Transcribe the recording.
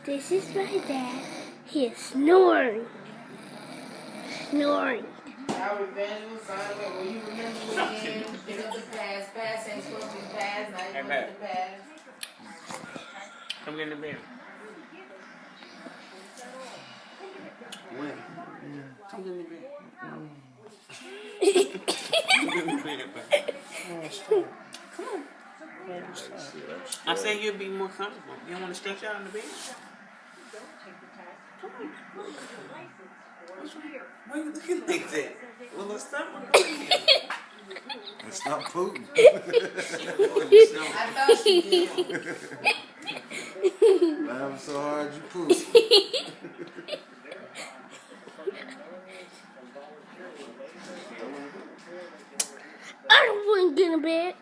This is my dad. He is snoring. Snoring. Our evangelist, will you remember when pick up the past? Past ain't supposed to be past, now you want the past. Come get in the bed. When? Come get in the bed. Come on. I said you'd be more comfortable. You don't want to stretch out in the bed? Come on. Why are you looking like that? Well, let's stop. It's not Putin. I thought she did. Laughing so hard you poop. I don't want to get in bed.